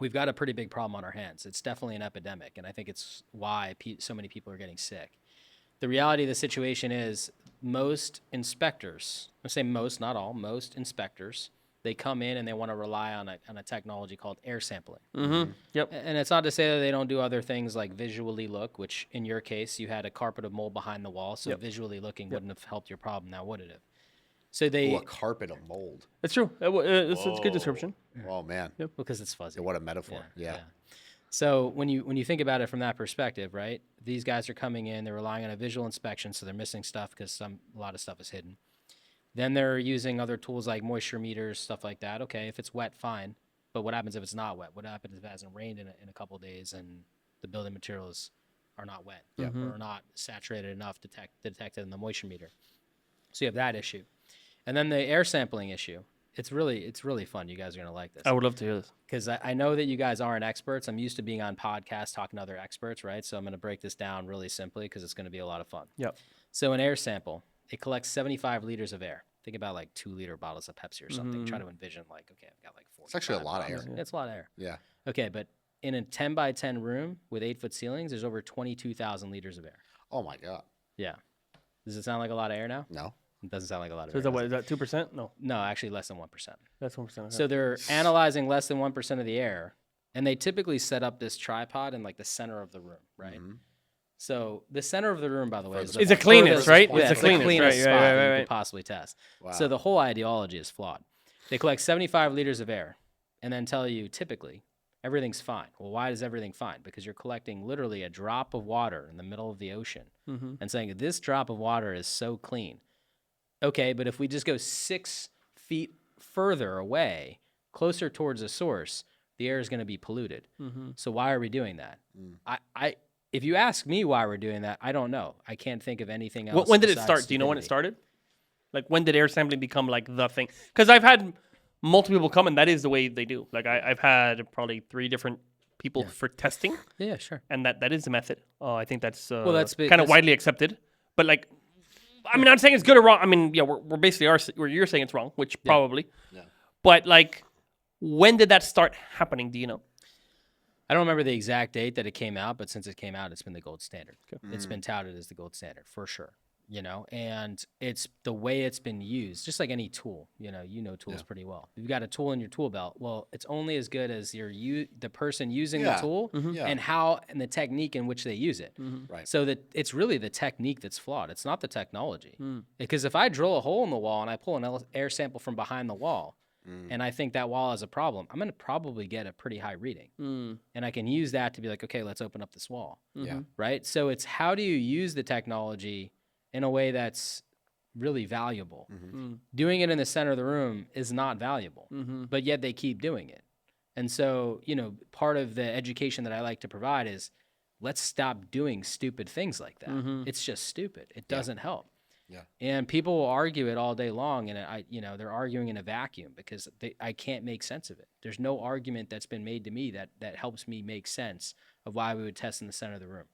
we've got a pretty big problem on our hands. It's definitely an epidemic, and I think it's why so many people are getting sick. The reality of the situation is most inspectors, I say most, not all, most inspectors, they come in and they want to rely on a technology called air sampling. Mm-hmm. Yep. And it's not to say that they don't do other things like visually look, which in your case, you had a carpet of mold behind the wall, so visually looking wouldn't have helped your problem now, would it have? So they... a carpet of mold. It's true. It's a good description. Oh, man. Yep. Because it's fuzzy. What a metaphor. Yeah. So when you think about it from that perspective, right? These guys are coming in, they're relying on a visual inspection, so they're missing stuff because a lot of stuff is hidden. Then they're using other tools like moisture meters, stuff like that. Okay, if it's wet, fine. But what happens if it's not wet? What happens if it hasn't rained in a couple of days and the building materials are not wet or not saturated enough to detect it in the moisture meter? So you have that issue. And then the air sampling issue. It's really fun. You guys are going to like this. I would love to hear this. Because I know that you guys aren't experts. I'm used to being on podcasts talking to other experts, right? So I'm going to break this down really simply because it's going to be a lot of fun. Yep. So an air sample, it collects 75 liters of air. Think about like 2-liter bottles of Pepsi or something. Try to envision like, okay, I've got like 4. It's actually a lot of air. Yeah. It's a lot of air. Yeah. Okay, but in a 10 by 10 room with 8-foot ceilings, there's over 22,000 liters of air. Oh, my God. Yeah. Does it sound like a lot of air now? No. It doesn't sound like a lot of So air. is that what? Is that 2%? No. No, actually less than 1%. That's 1%. Okay. So they're analyzing less than 1% of the air, and they typically set up this tripod in like the center of the room, right? Mm-hmm. So the center of the room, by the way, is the cleanest, right? Yeah, It's the cleanest, spot that you right. could possibly test. Wow. So the whole ideology is flawed. They collect 75 liters of air and then tell you typically everything's fine. Well, why is everything fine? Because you're collecting literally a drop of water in the middle of the ocean and saying this drop of water is so clean. Okay, but if we just go 6 feet further away, closer towards the source, the air is going to be polluted. So why are we doing that? If you ask me why we're doing that, I don't know. I can't think of anything else. When did it start? Do you know when it started? Like, when did air sampling become like the thing? Because I've had multiple people come, and that is the way they do. Like, I've had probably 3 different people for testing. Yeah, sure. And that is the method. I think that's that's kind of widely accepted. But like, I mean, I'm not saying it's good or wrong. I mean, yeah, we're basically where you're saying it's wrong, which probably. Yeah. But like, when did that start happening? Do you know? I don't remember the exact date that it came out, but since it came out, it's been the gold standard. Okay. It's been touted as the gold standard for sure. You know, and it's the way it's been used, just like any tool. You know tools pretty well. You've got a tool in your tool belt. Well, it's only as good as the person using the tool and the technique in which they use it. Right. So that it's really the technique that's flawed. It's not the technology. Because if I drill a hole in the wall and I pull an air sample from behind the wall, and I think that wall has a problem, I'm going to probably get a pretty high reading. And I can use that to be like, okay, let's open up this wall. Yeah. Right? So it's how do you use the technology in a way that's really valuable. Doing it in the center of the room is not valuable, but yet they keep doing it. And so, part of the education that I like to provide is let's stop doing stupid things like that. It's just stupid. It doesn't help. Yeah. And people will argue it all day long, and they're arguing in a vacuum because I can't make sense of it. There's no argument that's been made to me that helps me make sense of why we would test in the center of the room.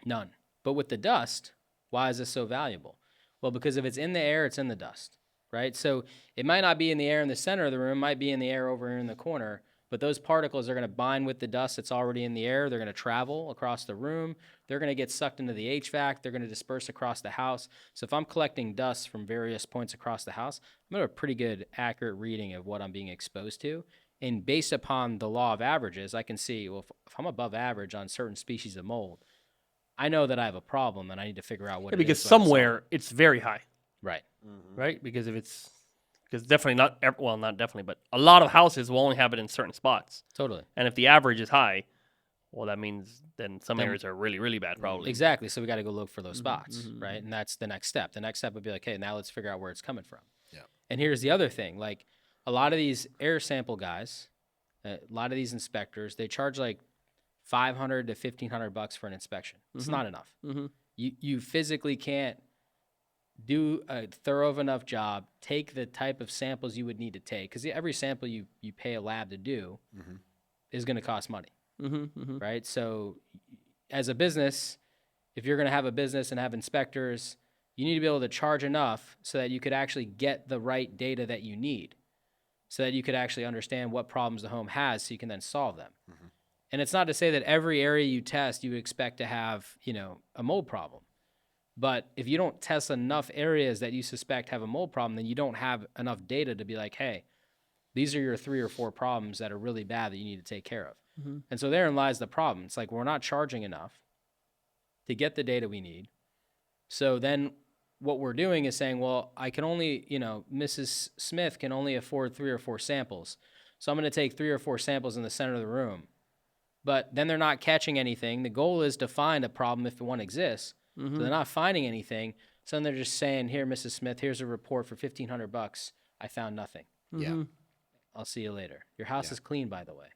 None. But with the dust, why is this so valuable? Well, because if it's in the air, it's in the dust, right? So it might not be in the air in the center of the room, might be in the air over in the corner, but those particles are going to bind with the dust that's already in the air. They're going to travel across the room. They're going to get sucked into the HVAC. They're going to disperse across the house. So if I'm collecting dust from various points across the house, I'm going to have a pretty good, accurate reading of what I'm being exposed to. And based upon the law of averages, I can see, well, if I'm above average on certain species of mold, I know that I have a problem and I need to figure out what it is. Because somewhere it's very high. Right. Right? Because definitely not definitely, but a lot of houses will only have it in certain spots. Totally. And if the average is high, well, that means then some areas are really, really bad probably. Exactly. So we got to go look for those spots, right? And that's the next step. The next step would be like, hey, now let's figure out where it's coming from. Yeah. And here's the other thing. Like a lot of these air sample guys, a lot of these inspectors, they charge like $500 to $1,500 for an inspection. It's not enough. You physically can't do a thorough enough job, take the type of samples you would need to take, because every sample you pay a lab to do is going to cost money, right? So as a business, if you're going to have a business and have inspectors, you need to be able to charge enough so that you could actually get the right data that you need. so that you could actually understand what problems the home has so you can then solve them. And it's not to say that every area you test, you would expect to have, a mold problem. But if you don't test enough areas that you suspect have a mold problem, then you don't have enough data to be like, hey, these are your 3 or 4 problems that are really bad that you need to take care of. And so therein lies the problem. It's like we're not charging enough to get the data we need. So then what we're doing is saying, well, I can only, Mrs. Smith can only afford 3 or 4 samples. So I'm going to take 3 or 4 samples in the center of the room. But then they're not catching anything. The goal is to find a problem if one exists. So they're not finding anything. So then they're just saying, here, Mrs. Smith, here's a report for $1,500. I found nothing. Yeah. I'll see you later. Your house is clean, by the way.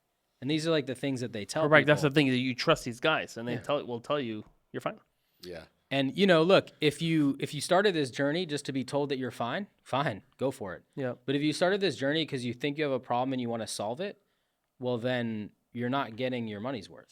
And these are like the things that they tell Right, people. that's the thing, that you trust these guys, and they will tell you you're fine. Yeah. And look, if you started this journey just to be told that you're fine, go for it. Yeah. But if you started this journey because you think you have a problem and you want to solve it, well, then you're not getting your money's worth.